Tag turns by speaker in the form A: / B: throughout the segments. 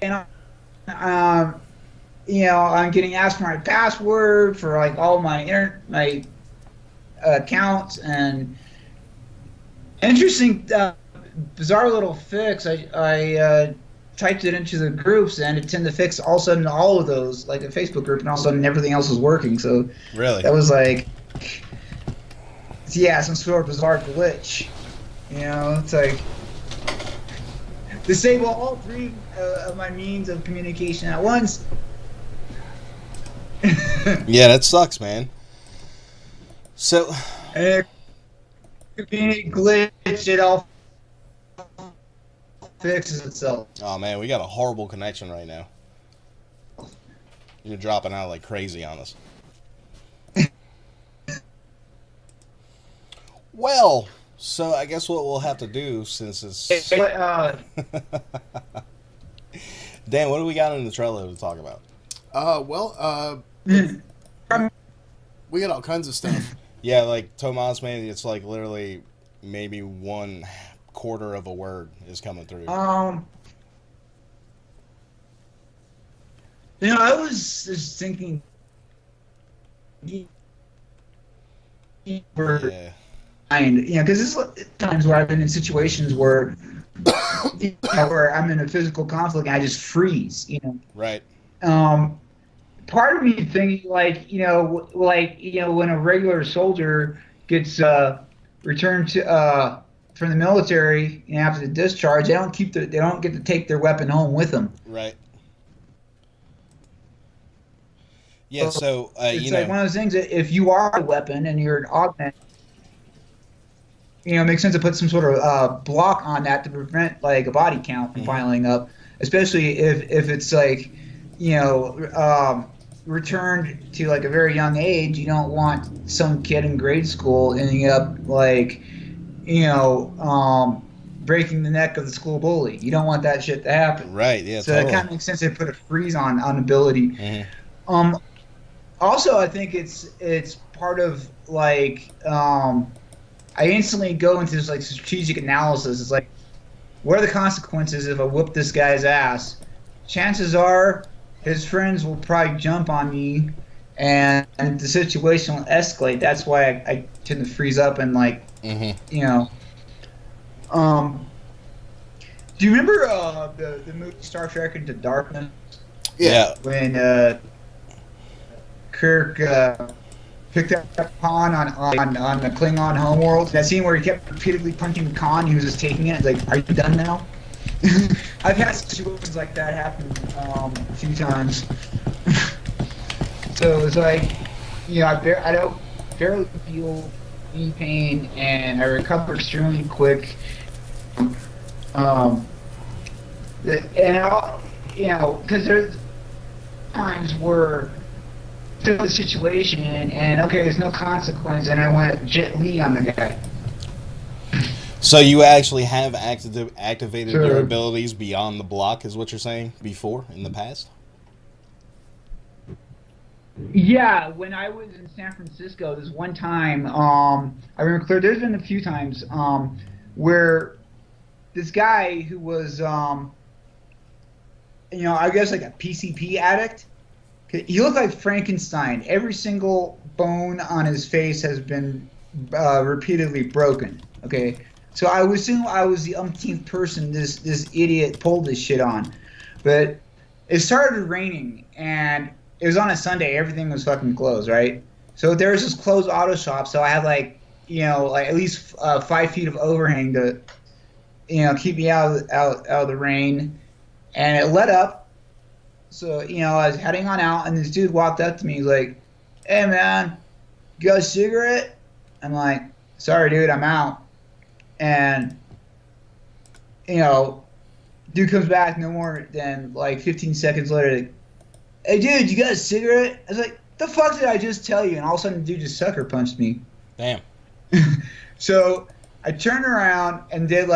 A: and I'm getting asked for my password for like all my accounts, and interesting, bizarre little fix. I typed it into the groups, and it tended to fix all of a sudden all of those, like the Facebook group, and all of a sudden everything else was working. So
B: Really?
A: that was like, yeah, some sort of bizarre glitch. It's like disable all three of my means of communication at once.
B: Yeah, that sucks, man. So,
A: And convenient glitch, it all fixes itself.
B: oh man, we got a horrible connection right now. You're dropping out like crazy on us. Well, so I guess what we'll have to do, since it's Dan, what do we got in the trailer to talk about?
C: We got all kinds of stuff.
B: Yeah, like Tomas, man, it's like literally maybe 1/4 of a word is coming through.
A: I was just thinking,
B: Yeah.
A: because there's times where I've been in situations where, where I'm in a physical conflict and I just freeze,
B: Right.
A: Part of me thinking when a regular soldier gets returned to from the military after the discharge, they don't get to take their weapon home with them.
B: Right. Yeah, so
A: it's like one of those things that if you are a weapon and you're an augment, it makes sense to put some sort of block on that to prevent like a body count from piling up, especially if it's like returned to like a very young age. You don't want some kid in grade school ending up like breaking the neck of the school bully. You don't want that shit to happen.
B: Right. Yeah.
A: So
B: totally.
A: it kind of makes sense to put a freeze on ability.
B: Mm-hmm.
A: Also, I think it's part of like I instantly go into this like strategic analysis. It's like, what are the consequences if I whoop this guy's ass? Chances are his friends will probably jump on me, and the situation will escalate. That's why I tend to freeze up and like, Do you remember the movie Star Trek Into Darkness?
B: Yeah.
A: When Kirk picked up Khan on the Klingon homeworld. That scene where he kept repeatedly punching Khan, he was just taking it. It's like, are you done now? I've had situations like that happen a few times. So it's like, I don't barely feel any pain, and I recover extremely quick. Because there's times where the situation and okay, there's no consequence, and I went Jet Li on the guy.
B: So you actually have activated
A: Sure.
B: your abilities beyond the block, is what you're saying, before, in the past?
A: Yeah, when I was in San Francisco, this one time, I remember clear. There's been a few times where this guy who was, I guess like a PCP addict. He looked like Frankenstein. Every single bone on his face has been repeatedly broken. Okay, so I would assume I was the umpteenth person this idiot pulled this shit on, but it started raining and it was on a Sunday. Everything was fucking closed, right? So there was this closed auto shop. So I had like at least 5 feet of overhang to keep me out of the rain, and it let up. So, I was heading on out, and this dude walked up to me. He's like, hey, man, you got a cigarette? I'm like, sorry, dude, I'm out. And, dude comes back no more than, like, 15 seconds later. Like, hey, dude, you got a cigarette? I was like, the fuck did I just tell you? And all of a sudden, the dude just sucker punched me.
B: Damn.
A: So I turned around and did,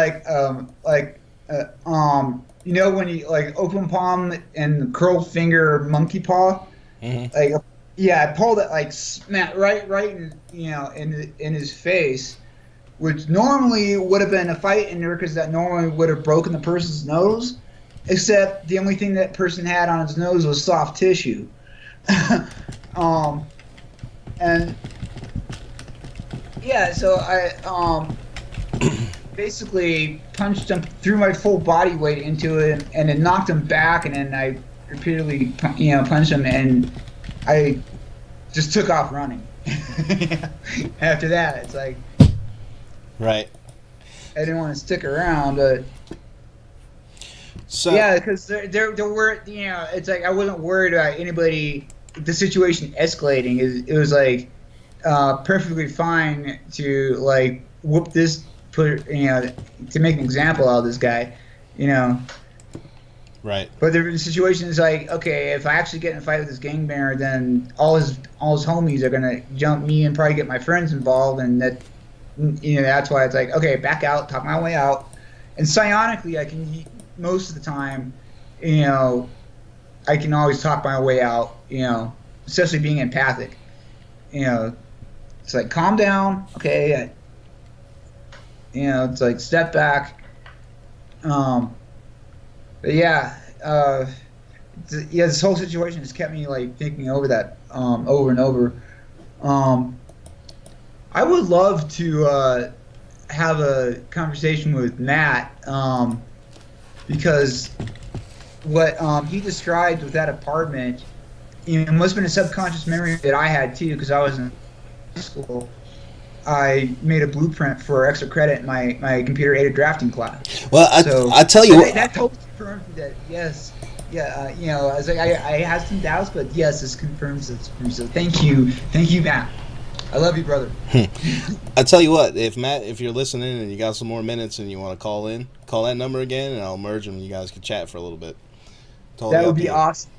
A: when you like open palm and curl finger monkey paw, I pulled it like smack right in his face, which normally would have been a fight in there because that normally would have broken the person's nose, except the only thing that person had on his nose was soft tissue. And yeah, so I basically punched him, threw my full body weight into it, and then knocked him back, and then I repeatedly, punched him, and I just took off running. After that, it's like,
B: right.
A: I didn't want to stick around, but
B: so
A: yeah, because there were, it's like I wasn't worried about anybody, the situation escalating. It was like perfectly fine to like whoop this, to make an example out of this guy,
B: Right.
A: But there were situations like, okay, if I actually get in a fight with this gangbanger, then all his homies are gonna jump me and probably get my friends involved, and that's why it's like, okay, back out, talk my way out, and psionically, I can most of the time, I can always talk my way out, especially being empathic, it's like calm down, okay, it's like step back, but yeah, this whole situation has kept me like thinking over that over and over. I would love to have a conversation with Matt because what he described with that apartment, it must have been a subconscious memory that I had too, because I was in school. I made a blueprint for extra credit in my computer-aided drafting class.
B: Well, I tell you what,
A: that totally confirms that. Yes, yeah. I was like, I had some doubts, but yes, this confirms it. So thank you, Matt. I love you, brother.
B: I tell you what, if you're listening and you got some more minutes and you want to call that number again, and I'll merge them. And you guys can chat for a little bit. Totally
A: that would be awesome.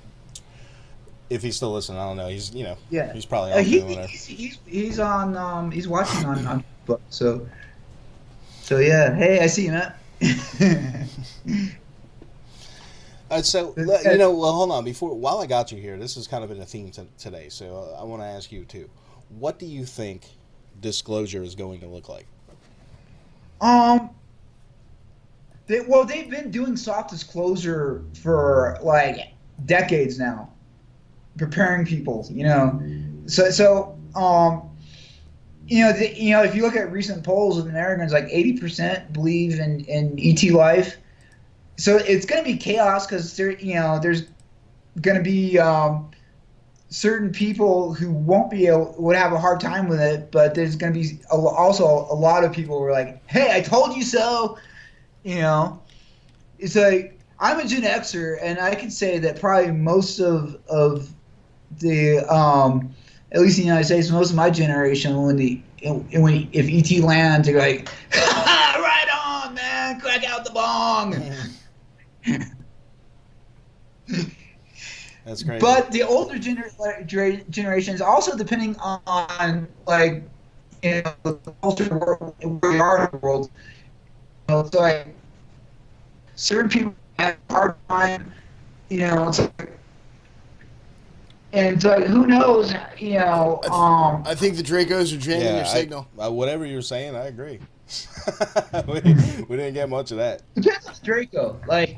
B: If he's still listening, I don't know. He's he's probably
A: he's on he's watching on Facebook. So yeah. Hey, I see you, Matt.
B: Well, hold on. While I got you here, this has kind of been a theme today. So I want to ask you too. What do you think disclosure is going to look like?
A: They've been doing soft disclosure for like decades now, preparing people. If you look at recent polls of Americans, like 80% believe in ET life. So it's going to be chaos because there's going to be certain people who would have a hard time with it, but there's going to be also a lot of people who are like, hey, I told you so. It's like, I'm a Gen Xer, and I can say that probably most of the at least in the United States, most of my generation, if ET lands, they're like, right on, man, crack out the bong.
B: That's great.
A: But the older generations, also depending on like the culture where we are in the world, it's like certain people have a hard time, it's like, and it's like, who knows,
C: I think the Dracos are jamming your signal.
B: Whatever you're saying, I agree. we didn't get much of that.
A: Depends on Draco. Like,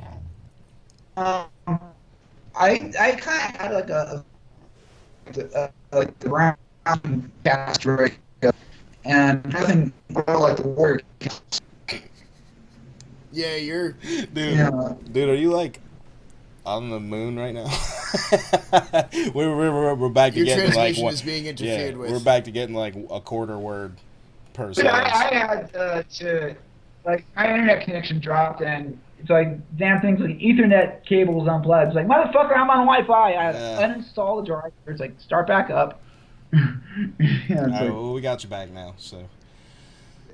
A: I kind of had like like the brown cast Draco, and nothing like the warrior cast.
C: Yeah, you're
B: dude. Are you like on the moon right now? we're back to getting like
C: is being interfered with.
B: We're back to getting like a quarter word per
A: But
B: sentence.
A: I had my internet connection dropped, and it's like damn things like Ethernet cables unplugged. It's like, motherfucker, I'm on Wi-Fi. I uninstall the driver. It's like, start back up.
B: All right, well, we got you back now, so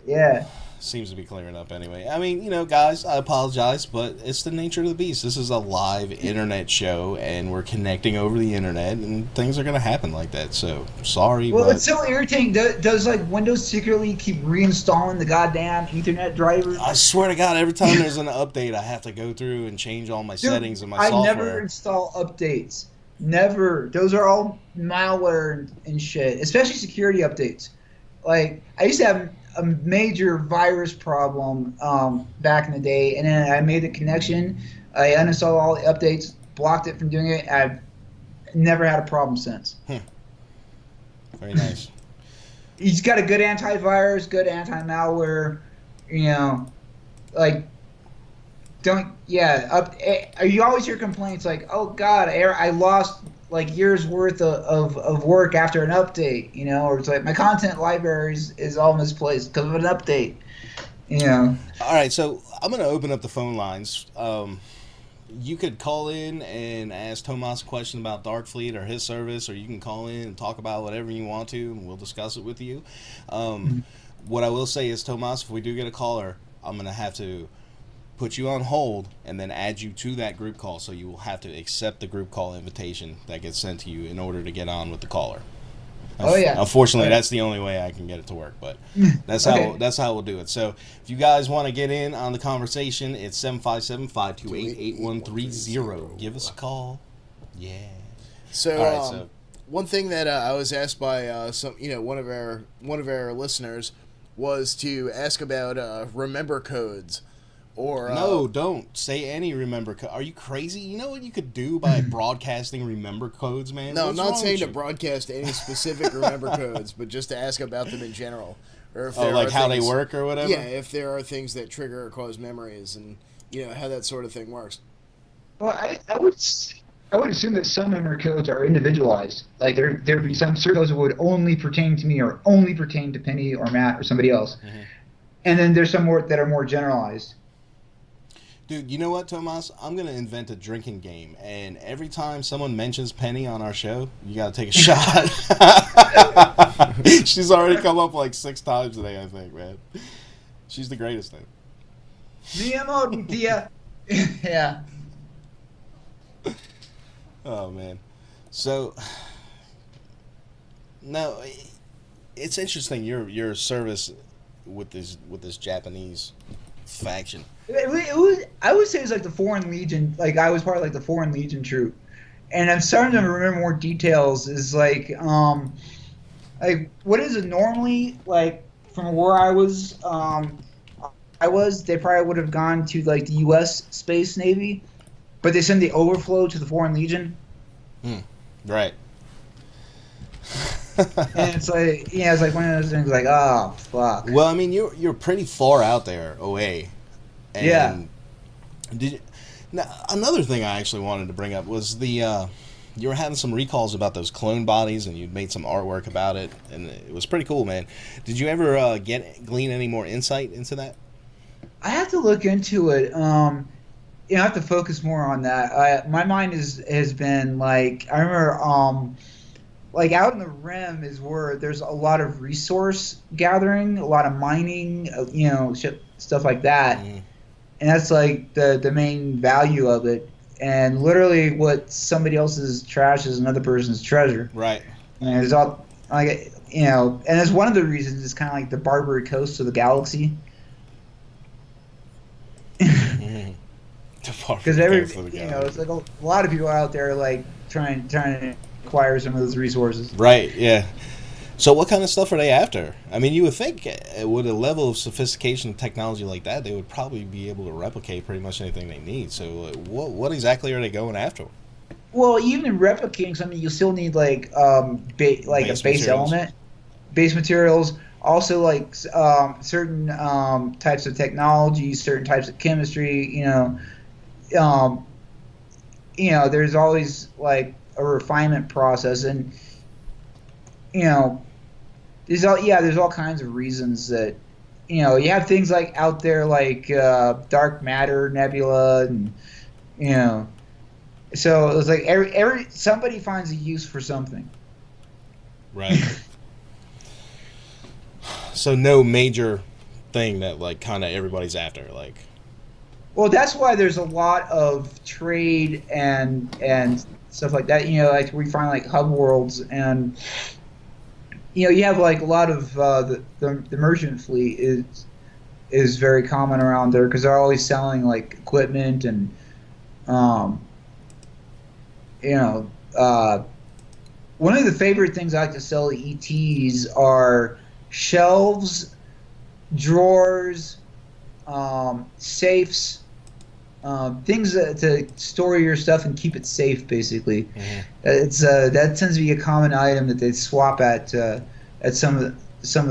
A: yeah.
B: Seems to be clearing up anyway. I mean, guys, I apologize, but it's the nature of the beast. This is a live internet show, and we're connecting over the internet, and things are going to happen like that. So, sorry.
A: Well,
B: but
A: it's so irritating. Does like Windows secretly keep reinstalling the goddamn Ethernet driver?
B: I swear to God, every time there's an update, I have to go through and change all my settings in my software.
A: I never install updates. Never. Those are all malware and shit, especially security updates. Like, I used to have a major virus problem back in the day, and then I made the connection I uninstalled all the updates, blocked it from doing it. I've never had a problem since.
B: Very nice.
A: He's got a good antivirus, good anti-malware. You know, like you always hear complaints like, oh God, I lost like years worth of work after an update, you know, or it's like my content library is all misplaced because of an update, you know.
B: All right, so I'm going to open up the phone lines. You could call in and ask Tomas a question about Darkfleet or his service, or you can call in and talk about whatever you want to, and we'll discuss it with you. What I will say is, Tomas, if we do get a caller, I'm going to have to put you on hold and then add you to that group call, so you will have to accept the group call invitation that gets sent to you in order to get on with the caller.
A: Oh yeah.
B: Unfortunately, that's the only way I can get it to work, but that's how we'll do it. So if you guys want to get in on the conversation, it's 757-528-8130. Give us a call. Yeah.
C: So,
B: all right, so
C: one thing that I was asked by one of our listeners was to ask about remember codes. Or
B: no, don't say any remember code. Are you crazy? You know what you could do by broadcasting remember codes, man?
C: No,
B: What's
C: I'm not saying to
B: you?
C: broadcast any specific remember codes, but just to ask about them in general. Or if
B: like how they work or whatever?
C: Yeah, if there are things that trigger or cause memories and, you know, how that sort of thing works.
A: Well, I would assume that some memory codes are individualized. Like there'd be some certain codes that would only pertain to me or only pertain to Penny or Matt or somebody else. Mm-hmm. And then there's some more that are more generalized.
B: Dude, you know what, Tomas? I'm going to invent a drinking game, and every time someone mentions Penny on our show, you got to take a shot. She's already come up like 6 times today, I think, man. She's the greatest thing.
A: Mi amor, tia. Yeah.
B: Oh, man. So, no, it's interesting, your service with this Japanese faction.
A: I would say it was like the Foreign Legion. Like I was part of like the Foreign Legion troop, and I'm starting to remember more details. Is like what is it normally like from where I was? They probably would have gone to like the U.S. Space Navy, but they send the overflow to the Foreign Legion.
B: Right.
A: And it's like it's like one of those things like, oh fuck.
B: Well, I mean you're pretty far out there away. And
A: yeah.
B: Another thing I actually wanted to bring up was you were having some recalls about those clone bodies, and you'd made some artwork about it, and it was pretty cool, man. Did you ever glean any more insight into that?
A: I have to look into it. I have to focus more on that. My mind has been like, I remember like out in the rim is where there's a lot of resource gathering, a lot of mining, stuff like that. Mm. And that's like the main value of it. And literally what somebody else's trash is another person's treasure.
B: Right.
A: And it's all like, and it's one of the reasons it's kind of like the Barbary Coast of the galaxy.
B: Mm-hmm.
A: Because it's like a lot of people out there like trying to acquire some of those resources.
B: Right, yeah. So what kind of stuff are they after? I mean, you would think with a level of sophistication and technology like that, they would probably be able to replicate pretty much anything they need. So what exactly are they going after?
A: Well, even in replicating something, you still need like a base element, base materials. Also, like certain types of technology, certain types of chemistry. There's always like a refinement process, and there's all kinds of reasons that you have things like out there like dark matter nebula, and so it's like every somebody finds a use for something.
B: Right. So no major thing that like kind of everybody's after, like.
A: Well, that's why there's a lot of trade and stuff like that. Like we find like hub worlds, and you have like a lot of the merchant fleet is very common around there because they're always selling like equipment and one of the favorite things I like to sell to ETs are shelves, drawers, safes, things to store your stuff and keep it safe. Basically,
B: Mhm.
A: it's that tends to be a common item that they swap at some of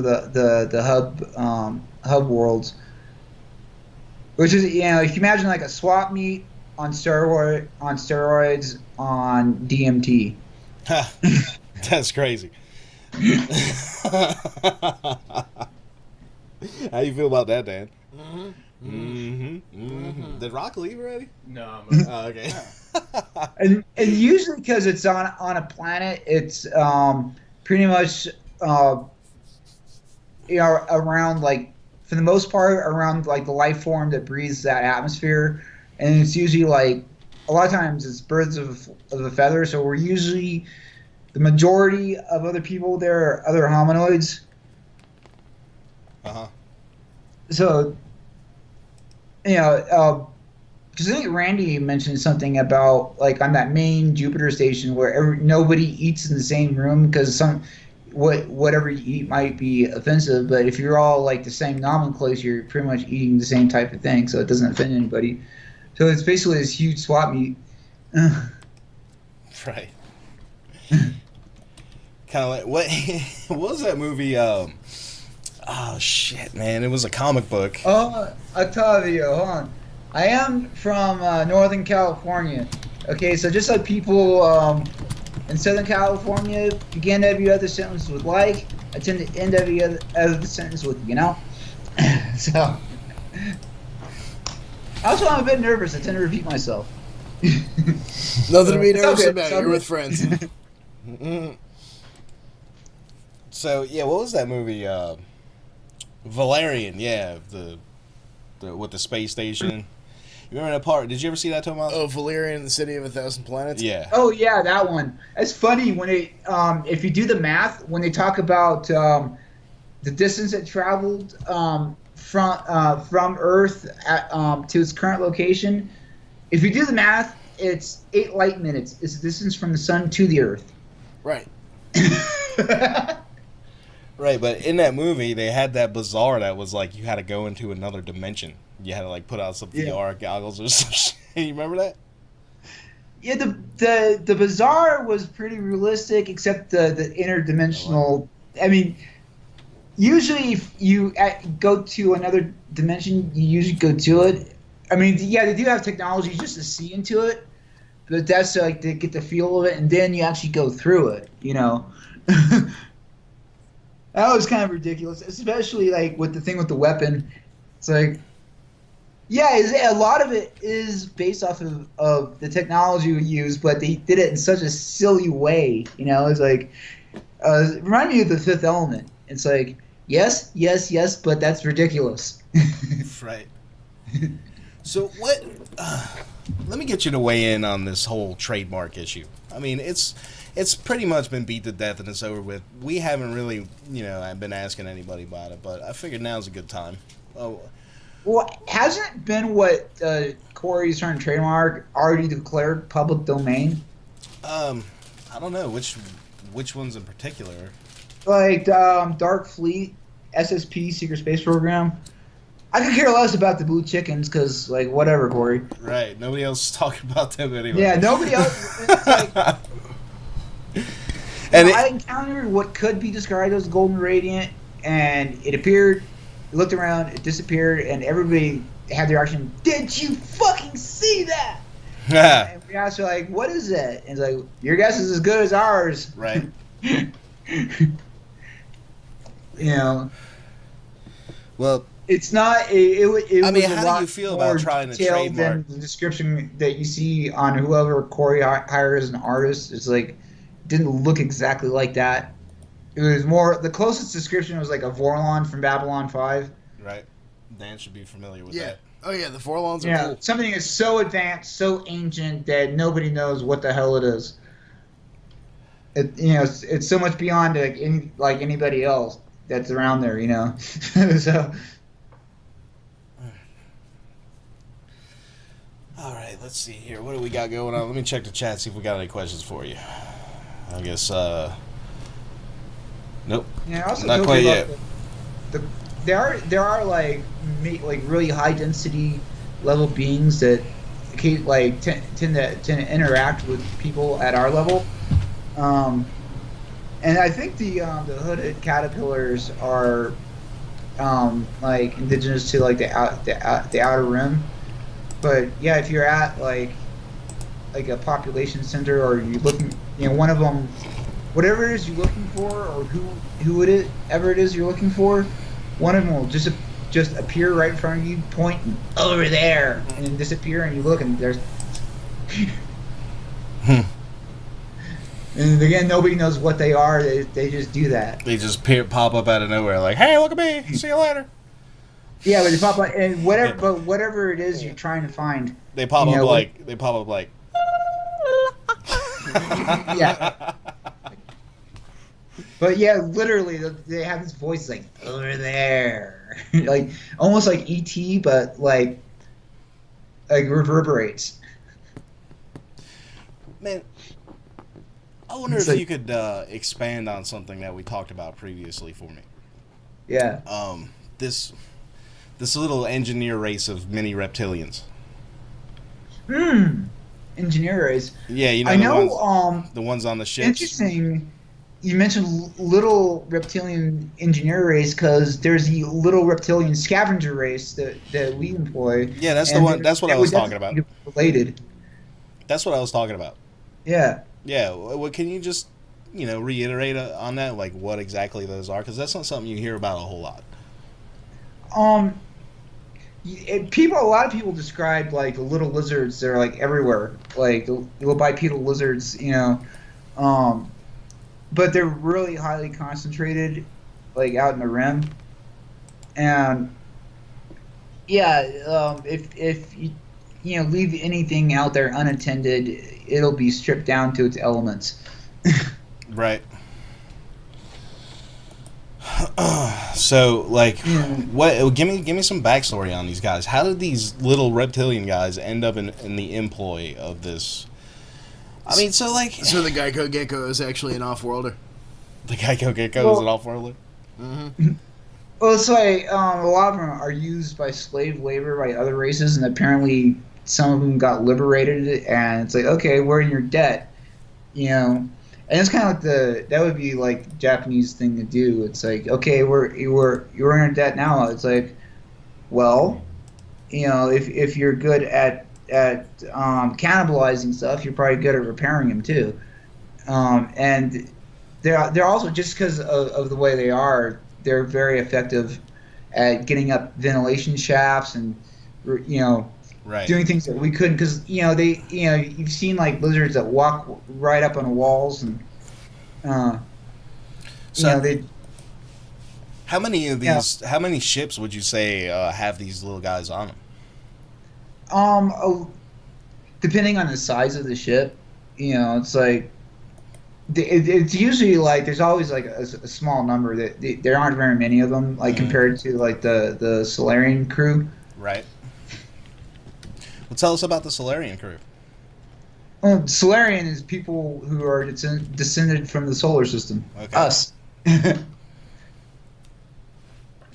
A: the hub worlds. Which is, if you imagine like a swap meet on steroids on DMT.
B: Ha, that's crazy. How you feel about that, Dan? Did Rock leave already?
D: No,
B: Oh, okay.
A: And usually because it's on a planet, it's pretty much around, like, for the most part, around like the life form that breathes that atmosphere, and it's usually like a lot of times it's birds of a feather. So we're usually the majority of other people there are other hominoids.
B: Uh-huh.
A: So because I think Randy mentioned something about, like, on that main Jupiter station where nobody eats in the same room because whatever you eat might be offensive, but if you're all like the same nomenclature, you're pretty much eating the same type of thing, so it doesn't offend anybody. So it's basically this huge swap meet.
B: Right. Kind of like what? What was that movie? Oh shit, man! It was a comic book.
A: Oh, Octavio, hold on. I am from Northern California. Okay, so just like people in Southern California begin every other sentence with "like," I tend to end every other sentence with "you know." So, also, I'm a bit nervous. I tend to repeat myself.
C: Nothing to be
A: It's
C: nervous
A: okay,
C: about.
A: it's
C: You're
A: okay.
C: with friends.
B: So yeah, what was that movie? Valerian. Yeah, the with the space station. You remember that part? Did you ever see that, Tomas?
C: Oh, Valerian, the City of 1,000 Planets?
B: Yeah.
A: Oh yeah, that one. It's funny when if you do the math, when they talk about the distance it traveled from Earth to its current location. If you do the math, it's 8 light minutes. It's the distance from the sun to the Earth.
C: Right.
B: Right, but in that movie, they had that bazaar that was like you had to go into another dimension. You had to like put out some VR goggles or some shit. You remember that?
A: Yeah, the bazaar was pretty realistic, except the interdimensional. I mean, usually if you go to another dimension, you usually go to it. I mean, yeah, they do have technology just to see into it, but that's like to get the feel of it, and then you actually go through it. That was kind of ridiculous, especially like with the thing with the weapon. It's like, yeah, a lot of it is based off of the technology we use, but they did it in such a silly way. It's like, it reminded me of The Fifth Element. It's like, yes, yes, yes, but that's ridiculous.
B: Right. So what? Let me get you to weigh in on this whole trademark issue. I mean, it's pretty much been beat to death and it's over with. We haven't really, I've been asking anybody about it, but I figured now's a good time. Oh,
A: well, hasn't it been what Corey's trying to trademark already declared public domain?
B: I don't know which ones in particular.
A: Like Dark Fleet, SSP, Secret Space Program. I could care less about the Blue Chickens because, like, whatever, Corey.
B: Right. Nobody else is talking about them anyway.
A: Yeah, nobody else. It's like, I encountered what could be described as Golden Radiant, and it appeared, looked around, it disappeared, and everybody had the reaction, "Did you fucking see that?" And we asked her, like, "What is it?" And it's like, "Your guess is as good as ours."
B: Right. Well,
A: it's not. It
B: I mean,
A: was a
B: how
A: lot
B: do you feel
A: more
B: about trying to
A: detailed
B: trademark?
A: than the description that you see on whoever Corey hires as an artist. It's like, didn't look exactly like that. It was more, the closest description was like a Vorlon from Babylon 5.
B: Right. Dan should be familiar with
C: Yeah.
B: that.
C: Oh, yeah, the Forlons are cool.
A: Something is so advanced, so ancient that nobody knows what the hell it is. It's so much beyond like anybody else that's around there, so.
B: All right, let's see here. What do we got going on? Let me check the chat, see if we got any questions for you. I guess, nope.
A: Yeah, I also
B: Not
A: told
B: quite
A: you
B: yet.
A: There are like really high density level beings that tend to interact with people at our level. And I think the hooded caterpillars are like indigenous to like the outer rim. But yeah, if you're at like a population center, or you're looking, one of them, whatever it is you're looking for, or ever it is you're looking for, one of them will just appear right in front of you, pointing over there, and then disappear, and you look, and there's. And again, nobody knows what they are. They just do that.
B: They just pop up out of nowhere, like, "Hey, look at me! See you later."
A: Yeah, but they pop up, and whatever it is you're trying to find,
B: they pop up like.
A: Yeah. But yeah, literally, they have this voice like over there, like almost like ET, but like reverberates.
B: Man, I wonder if you could expand on something that we talked about previously for me.
A: Yeah.
B: This little engineer race of mini reptilians.
A: Engineer race.
B: Yeah,
A: I know.
B: The ones on the ships.
A: Interesting. You mentioned little reptilian engineer race because there's the little reptilian scavenger race that we employ.
B: Yeah, that's the one. That's what I was talking about.
A: Related.
B: That's what I was talking about.
A: Yeah.
B: Yeah. Well, can you just reiterate on that, like what exactly those are? Because that's not something you hear about a whole lot.
A: A lot of people describe like the little lizards. They're like everywhere, like the little bipedal lizards, but they're really highly concentrated, like out in the rim. And yeah, if you leave anything out there unattended, it'll be stripped down to its elements.
B: Right. So, like, what? Give me some backstory on these guys. How did these little reptilian guys end up in the employ of this? I mean, so
C: the Geico Gecko is actually an off-worlder.
B: The Geico Gecko is an off-worlder.
C: Mm-hmm.
A: Well, it's like a lot of them are used by slave labor by other races, and apparently some of them got liberated, and it's like, okay, we're in your debt, And it's kind of like that would be like the Japanese thing to do. It's like, okay, you're in our debt now. It's like, well, if you're good at cannibalizing stuff, you're probably good at repairing them too. And they're also, just because of the way they are, they're very effective at getting up ventilation shafts and
B: right.
A: doing things that we couldn't, because you've seen like lizards that walk right up on walls, and they.
B: How many of these? How many ships would you say have these little guys on them?
A: Depending on the size of the ship, it's like it's usually like there's always like a small number that there aren't very many of them, like compared to like the Solarian crew.
B: Right. Well, tell us about the Solarian crew.
A: Solarian is people who are descended from the solar system.
B: Okay.
A: Us.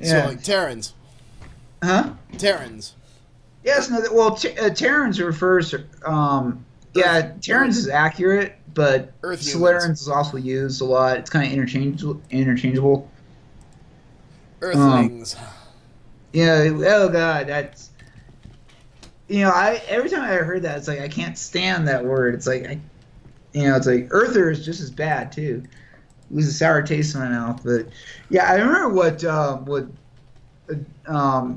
C: So like Terrans.
A: Huh?
C: Terrans.
A: Yes. No. Terrans refers. Terrans is accurate, but
C: Earth
A: Solarians is also used a lot. It's kind of interchangeable.
C: Earthlings.
A: Oh God, that's. Every time I heard that, it's like I can't stand that word. It's like it's like Earther is just as bad too. It was a sour taste in my mouth. But yeah, I remember what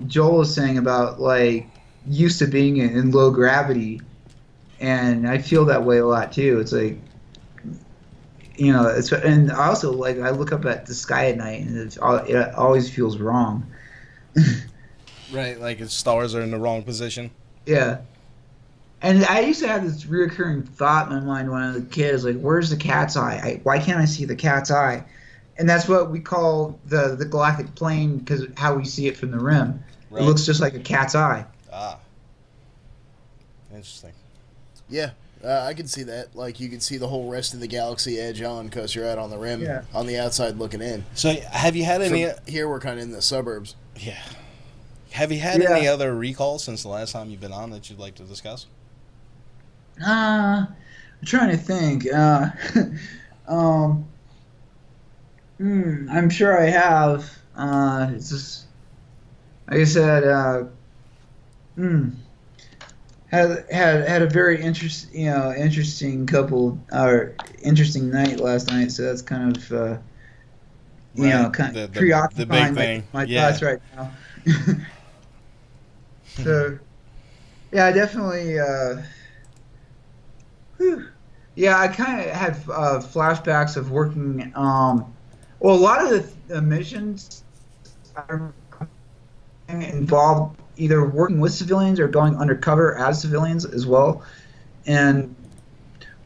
A: Joel was saying about like used to being in low gravity, and I feel that way a lot too. It's like and also like I look up at the sky at night, and it always feels wrong.
B: Right, like its stars are in the wrong position.
A: Yeah. And I used to have this recurring thought in my mind when I was a kid, is like, where's the cat's eye? Why can't I see the cat's eye? And that's what we call the galactic plane, because how we see it from the rim. Right. It looks just like a cat's eye.
B: Ah. Interesting.
C: Yeah, I can see that. Like, you can see the whole rest of the galaxy edge on, because you're out on the rim, on the outside looking in.
B: So, have you had any...
C: Here, we're kind of in the suburbs.
B: Yeah. Have you had any other recalls since the last time you've been on that you'd like to discuss?
A: I'm trying to think. Um, I'm sure I have. It's just like I said. Hmm, had a very interesting couple or interesting night last night. So that's kind of
B: Right.
A: kind of
B: The big
A: preoccupying
B: thing.
A: my
B: Yeah.
A: thoughts right now. So yeah, I definitely. Whew. Yeah, I kind of had flashbacks of working. Well, a lot of the missions are involved either working with civilians or going undercover as civilians as well. And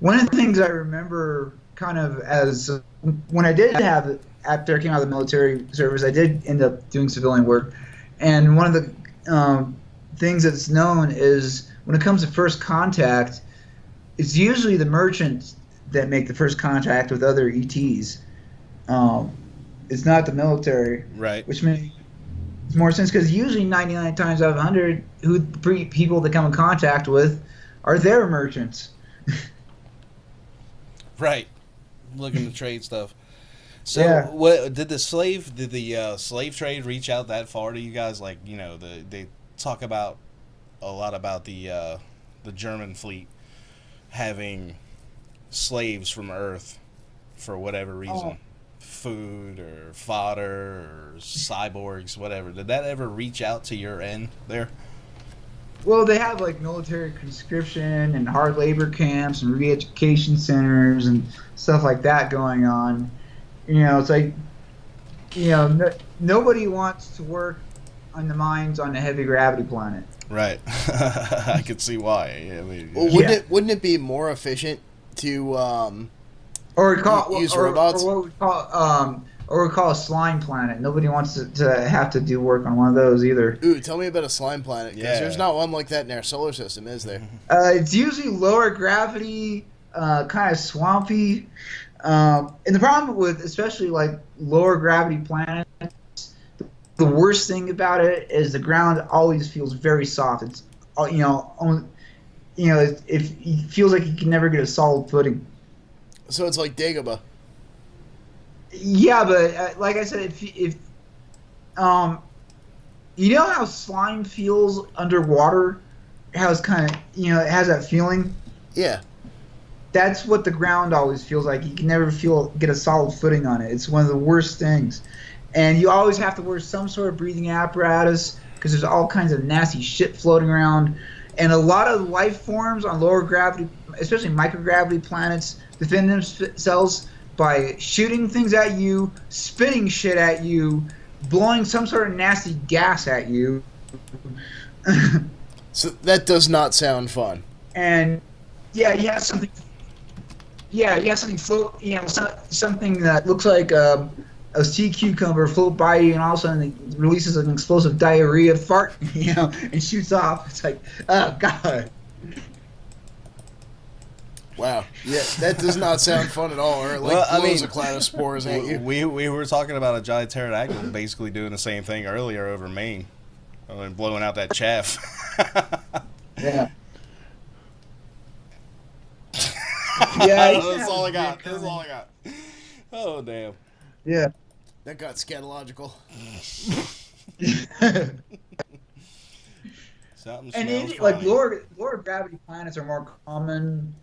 A: one of the things I remember kind of as when I did have after I came out of the military service, I did end up doing civilian work. And one of the things that's known is when it comes to first contact, it's usually the merchants that make the first contact with other ETs. Um, it's not the military,
B: Right.
A: which makes more sense because usually 99 times out of 100, who people that come in contact with are their merchants.
B: Right. Looking to trade stuff. So,
A: Yeah.
B: what did the slave trade reach out that far to you guys? Like, they talk about a lot about the German fleet having slaves from Earth for whatever
A: Oh,
B: reason, food or fodder or cyborgs, whatever. Did that ever reach out to your end there?
A: well, they have like military conscription and hard labor camps and re-education centers and stuff like that going on. It's like nobody wants to work on the mines on a heavy gravity planet.
B: Right. I could see why. I mean,
C: Well,
A: Yeah.
C: wouldn't it be more efficient to
A: Or we call
C: use
A: or
C: robots?
A: what we call a slime planet. Nobody wants to have to do work on one of those either.
C: Ooh, tell me about a slime planet, because
B: Yeah.
C: there's not one like that in our solar system, is there?
A: It's usually lower gravity, kind of swampy. And the problem with especially like lower gravity planets, the worst thing about it is the ground always feels very soft. It's it feels like you can never get a solid footing.
C: So it's like Dagobah.
A: Yeah, but like I said, if um, you know how slime feels underwater, how it's kind of it has that feeling.
C: Yeah.
A: That's what the ground always feels like. You can never get a solid footing on it. It's one of the worst things, and you always have to wear some sort of breathing apparatus because there's all kinds of nasty shit floating around. And a lot of life forms on lower gravity, especially microgravity planets, defend themselves by shooting things at you, spitting shit at you, blowing some sort of nasty gas at you.
C: So that does not sound fun.
A: And yeah, you have something. Yeah, you have something float. Something that looks like a sea cucumber float by you, and all of a sudden it releases an explosive diarrhea fart, and shoots off. It's like, oh god.
C: Wow. Yeah, that does not sound fun at all. Or it like
B: Well, I
C: blows
B: mean-
C: a cloud of spores at you.
B: we were talking about a giant pterodactyl basically doing the same thing earlier over Maine, and blowing out that chaff.
A: Yeah. Yeah,
B: That's all I got. That's all I got. Oh damn.
A: Yeah.
C: That got scatological.
B: Something
A: And
B: smells
A: like
B: fine.
A: lower gravity planets are more common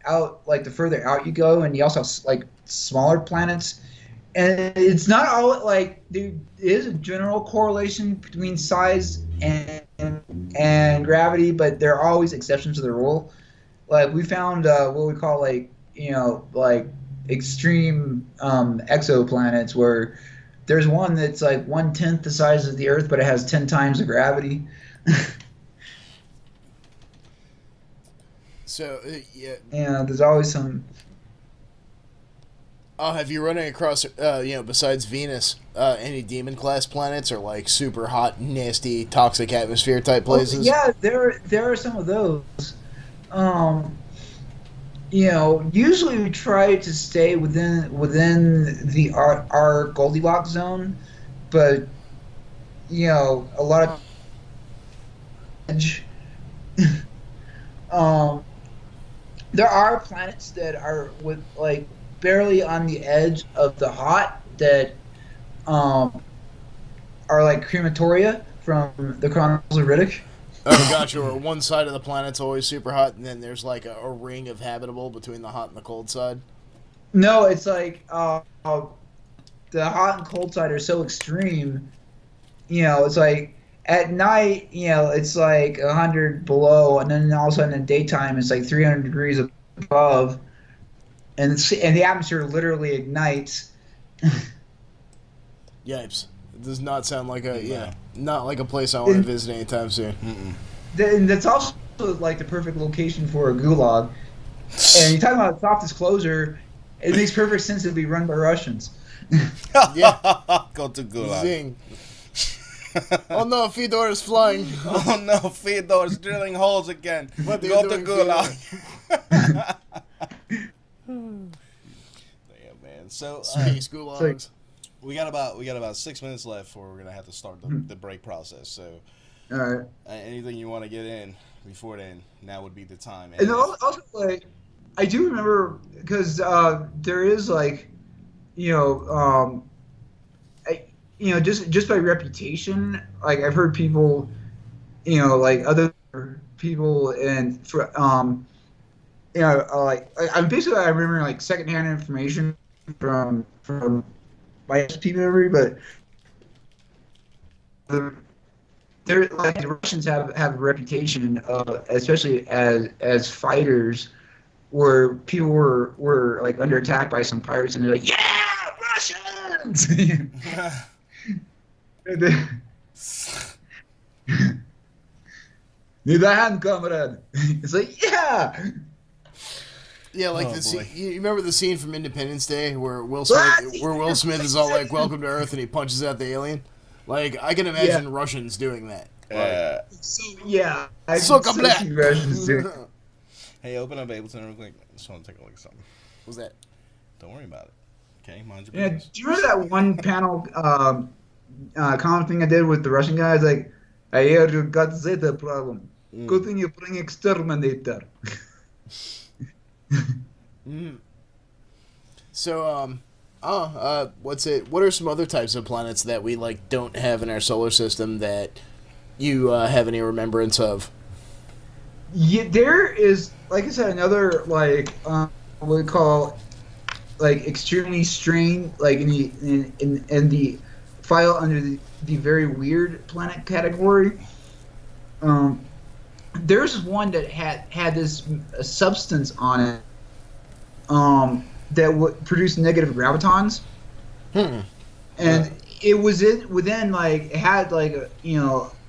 A: out like the further out you go, and you also have like smaller planets. And it's not all like there is a general correlation between size and gravity, but there are always exceptions to the rule. Like we found what we call like extreme exoplanets where there's one that's like 1/10 the size of the Earth, but it has 10 times the gravity.
C: So, yeah.
A: There's always some.
C: Oh, have you running across, besides Venus, any demon class planets or like super hot, nasty, toxic atmosphere type places?
A: Yeah, there are some of those. Usually we try to stay within the our Goldilocks zone, but a lot of there are planets that are with like barely on the edge of the hot that um are like crematoria from the Chronicles of Riddick.
C: Oh, gotcha. Or one side of the planet's always super hot, and then there's like a ring of habitable between the hot and the cold side.
A: No, it's like the hot and cold side are so extreme. It's like at night, it's like 100 below, and then all of a sudden in daytime it's like 300 degrees above, and the atmosphere literally ignites.
C: Yipes! It does not sound like not like a place I want to visit anytime soon.
A: And that's also like the perfect location for a gulag. And you're talking about soft disclosure. It makes perfect sense to be run by Russians.
C: Yeah.
B: Go to Gulag.
C: Zing. Oh no, Fedor is flying.
B: Oh no, Fedor's drilling holes again.
C: What are you
B: Go to
C: doing,
B: Gulag. Damn, man. So
C: Space gulags.
B: we got about 6 minutes left before we're gonna have to start the break process. So,
A: All right.
B: anything you want to get in before then? Now would be the time.
A: And also, like, I do remember because there is like, just by reputation, like I've heard people, like other people and I'm basically I remember like secondhand information from my SP memory, but the Russians have a reputation, especially as fighters, where people were like under attack by some pirates, and they're like, "Yeah, Russians!" Need a hand, comrade. It's like, yeah.
C: Yeah, like the scene. You remember the scene from Independence Day where Will Smith is all like, "Welcome to Earth," and he punches out the alien. Like, I can imagine Russians doing that.
A: I
C: Suck
A: can
C: a black.
A: see Russians doing.
B: Hey, open up Ableton real quick. Just want to take a look at something.
C: What's that?
B: Don't worry about it. Okay, mind your
A: Yeah,
B: business.
A: do you remember that one panel comment thing I did with the Russian guys? Like, I hear you got Zeta problem. Good thing you bring exterminator.
C: So, what's it? What are some other types of planets that we like don't have in our solar system that you have any remembrance of?
A: Yeah, there is, like I said, another like what we call like extremely strange, like in the file under the very weird planet category. There's one that had this substance on it that would produce negative gravitons, and it was within like it had like a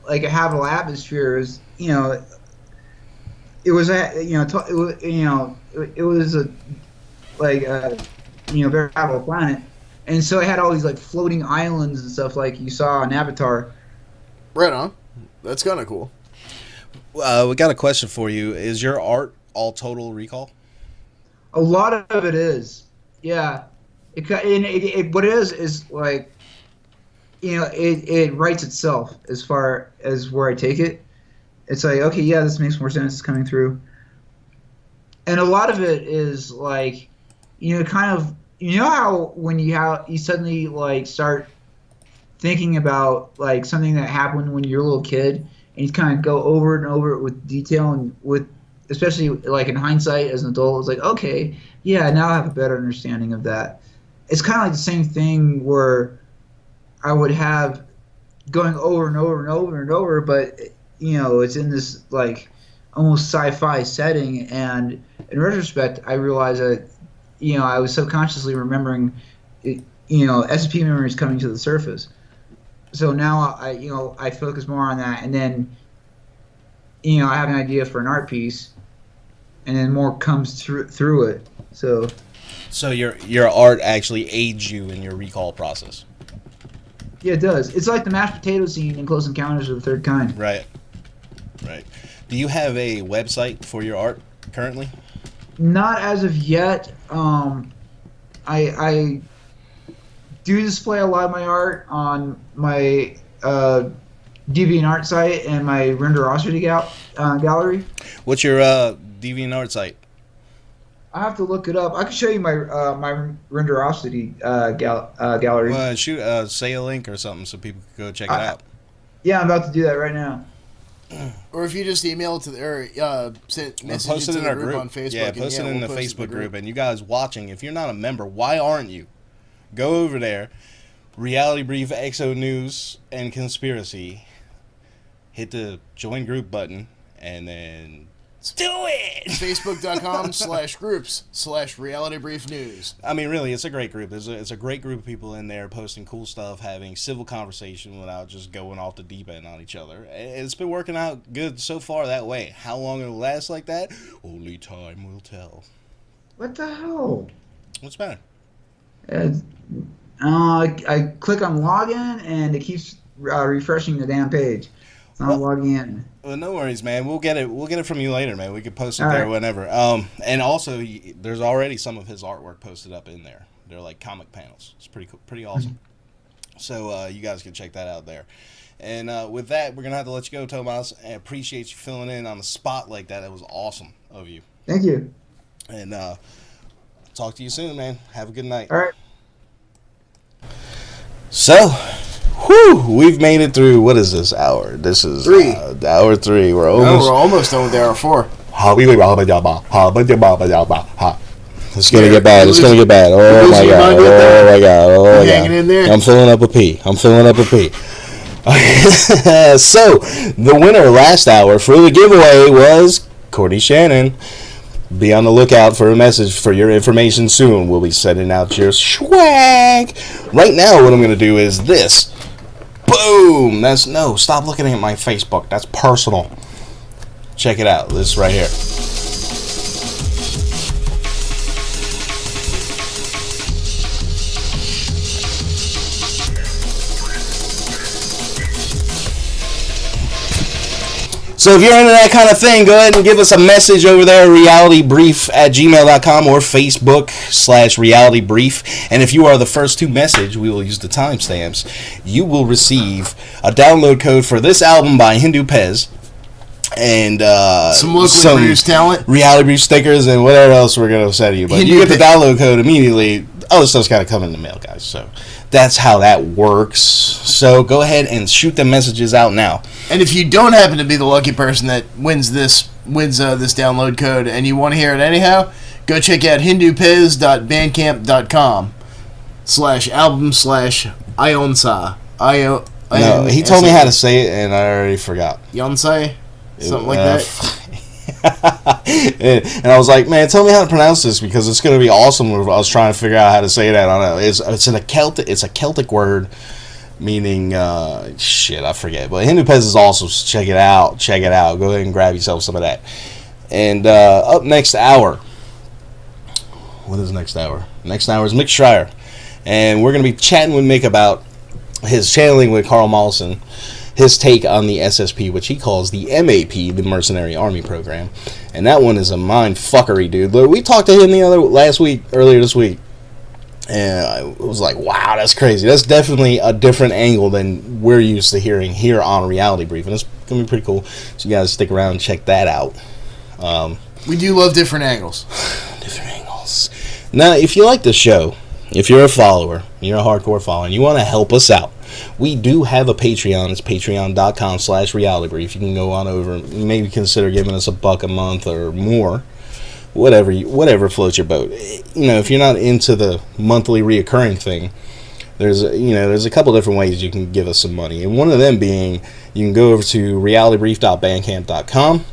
A: like a habitable atmosphere. It was a like a very habitable planet, and so it had all these like floating islands and stuff like you saw on Avatar.
C: Right on. That's kind of cool.
B: We got a question for you. Is your art all Total Recall?
A: A lot of it is, yeah. What it is like, it writes itself as far as where I take it. It's like, okay, yeah, this makes more sense. It's coming through, and a lot of it is like, kind of, how when you suddenly like start thinking about like something that happened when you're a little kid, and you kind of go over and over it with detail and with, especially like in hindsight as an adult, it's like, okay, yeah, now I have a better understanding of that. It's kind of like the same thing where I would have going over and over and over and over, but it's in this like almost sci-fi setting, and in retrospect, I realized that I was subconsciously remembering it, SCP memories coming to the surface. So now I focus more on that, and then I have an idea for an art piece, and then more comes through it. So
B: your art actually aids you in your recall process.
A: Yeah, it does. It's like the mashed potato scene in Close Encounters of the Third Kind.
B: Right. Do you have a website for your art currently?
A: Not as of yet. I do display a lot of my art on my DeviantArt site and my Renderosity gallery.
B: What's your DeviantArt site?
A: I have to look it up. I can show you my my Renderosity gallery.
B: Well, say a link or something so people can go check it out.
A: Yeah, I'm about to do that right now.
C: Or if you just email it to the
B: post it in our group
C: on Facebook.
B: Yeah, post it in the Facebook group. And you guys watching, if you're not a member, why aren't you? Go over there, Reality Brief, Exo News, and Conspiracy. Hit the join group button, and then do it!
C: Facebook.com/groups/Reality Brief News.
B: I mean, really, it's a great group. It's a great group of people in there posting cool stuff, having civil conversation without just going off the deep end on each other. It's been working out good so far that way. How long it'll last like that? Only time will tell.
A: What the hell?
B: What's better?
A: I click on login and it keeps refreshing the damn page. It's not logging in.
B: Well, no worries, man. We'll get it from you later, man. We can post it
A: All
B: there
A: right.
B: whenever. And also, there's already some of his artwork posted up in there. They're like comic panels. It's pretty cool, pretty awesome. So you guys can check that out there. And with that, we're gonna have to let you go, Tomas. I appreciate you filling in on the spot like that. That was awesome of you.
A: Thank you.
B: And talk to you soon, man. Have a good night.
A: All right.
B: So, we've made it through, what is this hour? This is
C: 3.
B: Hour 3. We're
C: almost done with hour 4.
B: It's gonna get bad. It's gonna get bad. Oh my god. Oh my god. Oh my god.
C: Hanging in there.
B: I'm filling up a pee. So, the winner last hour for the giveaway was Courtney Shannon. Be on the lookout for a message for your information soon. We'll be sending out your swag. Right now, what I'm going to do is this. Boom! Stop looking at my Facebook. That's personal. Check it out. This right here. So if you're into that kind of thing, go ahead and give us a message over there, realitybrief@gmail.com or Facebook/realitybrief. And if you are the first to message, we will use the timestamps. You will receive a download code for this album by Hindu Pez. And
C: some locally produced talent,
B: Reality Brief stickers, and whatever else we're going to send you. But you get the download code immediately. Other stuff's got to come in the mail, guys. So that's how that works. So go ahead and shoot the messages out now.
C: And if you don't happen to be the lucky person that wins this download code and you want to hear it anyhow, go check out hindupez.bandcamp.com/album/ionsa.
B: No, he told me how to say it, and I already forgot.
C: Yonsei? Something like that.
B: And I was like, man, tell me how to pronounce this because it's going to be awesome. I was trying to figure out how to say that. I don't know. It's a Celtic word meaning shit, I forget. But Hindu Pez is awesome. So check it out. Go ahead and grab yourself some of that. And up next hour. What is next hour? Next hour is Mick Schreier. And we're going to be chatting with Mick about his channeling with Carl Mollison, his take on the SSP, which he calls the MAP, the Mercenary Army Program. And that one is a mind fuckery, dude. We talked to him earlier this week. And I was like, wow, that's crazy. That's definitely a different angle than we're used to hearing here on Reality Brief. And it's going to be pretty cool. So you guys stick around and check that out.
C: We do love different angles.
B: Now, if you like the show, if you're a follower, you're a hardcore follower, and you want to help us out, we do have a Patreon. It's patreon.com/realitybrief. You can go on over, maybe consider giving us $1 a month or more. Whatever floats your boat. You know, if you're not into the monthly reoccurring thing, there's a couple different ways you can give us some money. And one of them being, you can go over to realitybrief.bandcamp.com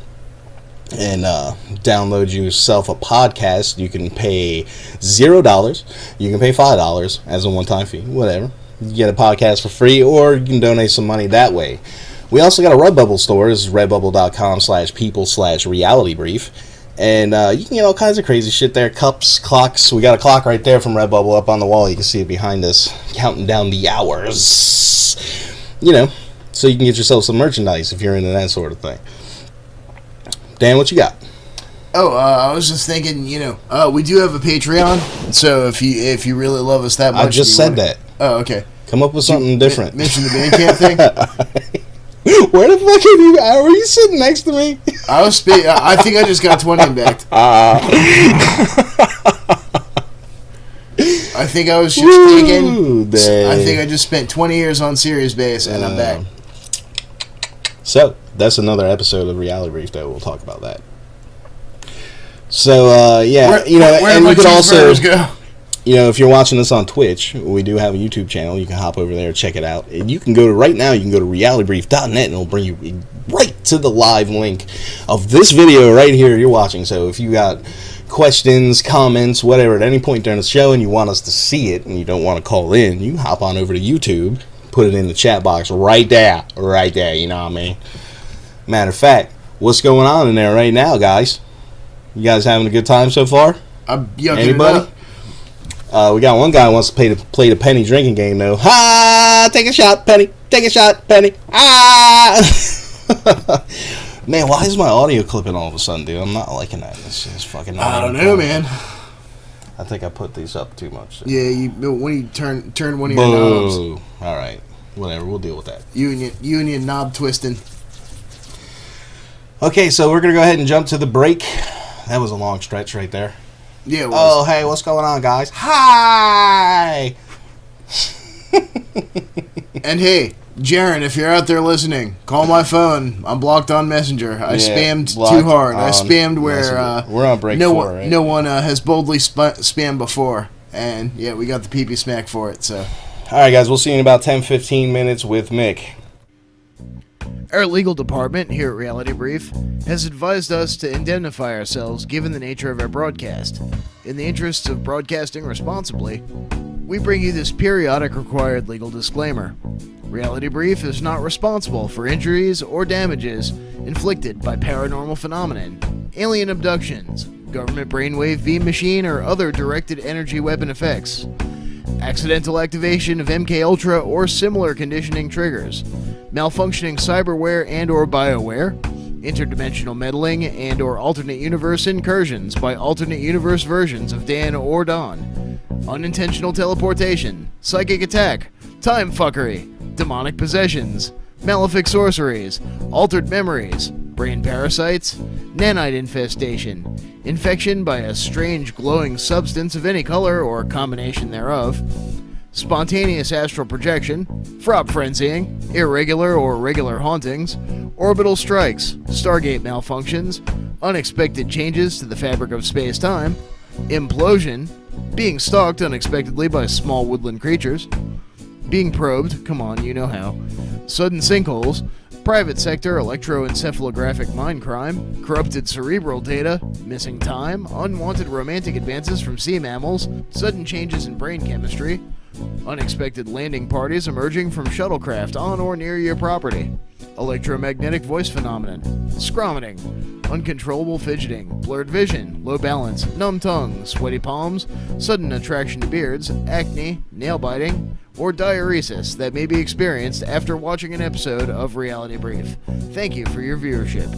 B: and download yourself a podcast. You can pay $0. You can pay $5 as a one-time fee. Whatever. You get a podcast for free, or you can donate some money that way. We also got a Redbubble store. This is redbubble.com/people/realitybrief. And you can get all kinds of crazy shit there. Cups, clocks. We got a clock right there from Redbubble up on the wall. You can see it behind us, counting down the hours. So you can get yourself some merchandise if you're into that sort of thing. Dan, what you got?
C: I was just thinking, we do have a Patreon. So if you really love us that much,
B: I just said that.
C: Oh, okay.
B: Come up with something different.
C: Mention the Bandcamp thing.
B: Where the fuck are you? Were you sitting next to me?
C: I think I just got 20 in back. I think I was just taking. I think I just spent 20 years on Serious Base, and I'm back.
B: So that's another episode of Reality Brief, though. We'll talk about that. So yeah,
C: where
B: and you could also
C: go?
B: If you're watching this on Twitch, we do have a YouTube channel. You can hop over there and check it out. And you can go to right now. You can go to realitybrief.net, and it'll bring you right to the live link of this video right here you're watching. So if you got questions, comments, whatever, at any point during the show, and you want us to see it, and you don't want to call in, you hop on over to YouTube, put it in the chat box right there. You know what I mean? Matter of fact, what's going on in there right now, guys? You guys having a good time so far?
C: Anybody?
B: We got one guy who wants to play the penny drinking game, though. Ha! Take a shot, Penny. Take a shot, Penny. Ah! Man, why is my audio clipping all of a sudden, dude? I'm not liking that. It's fucking.
C: I don't know, man.
B: I think I put these up too much. So.
C: Yeah, when you turn one of your knobs.
B: All right, whatever. We'll deal with that.
C: You and your knob twisting.
B: Okay, so we're gonna go ahead and jump to the break. That was a long stretch right there.
C: Yeah. It was.
B: Oh, hey, what's going on, guys? Hi.
C: And hey, Jaron, if you're out there listening, call my phone. I'm blocked on Messenger. I spammed too hard. I spammed where
B: we're on break
C: no
B: 4,
C: one,
B: right?
C: No one has boldly spammed before, and yeah, we got the pee smack for it. So,
B: all right, guys, we'll see you in about 10-15 minutes with Mick.
C: Our legal department here at Reality Brief has advised us to indemnify ourselves given the nature of our broadcast. In the interests of broadcasting responsibly, we bring you this periodic required legal disclaimer. Reality Brief is not responsible for injuries or damages inflicted by paranormal phenomenon, alien abductions, government brainwave beam machine, or other directed energy weapon effects, accidental activation of MK Ultra or similar conditioning triggers, malfunctioning cyberware and or bioware, interdimensional meddling and or alternate universe incursions by alternate universe versions of Dan or Don, unintentional teleportation, psychic attack, time fuckery, demonic possessions, malefic sorceries, altered memories, brain parasites, nanite infestation, infection by a strange glowing substance of any color or combination thereof, spontaneous astral projection, frog frenzying, irregular or regular hauntings, orbital strikes, Stargate malfunctions, unexpected changes to the fabric of space-time, implosion, being stalked unexpectedly by small woodland creatures, being probed, come on, you know how, sudden sinkholes, private sector electroencephalographic mind crime, corrupted cerebral data, missing time, unwanted romantic advances from sea mammals, sudden changes in brain chemistry, unexpected landing parties emerging from shuttlecraft on or near your property, electromagnetic voice phenomenon, scromiting, uncontrollable fidgeting, blurred vision, low balance, numb tongue, sweaty palms, sudden attraction to beards, acne, nail biting, or diuresis that may be experienced after watching an episode of Reality Brief. Thank you for your viewership.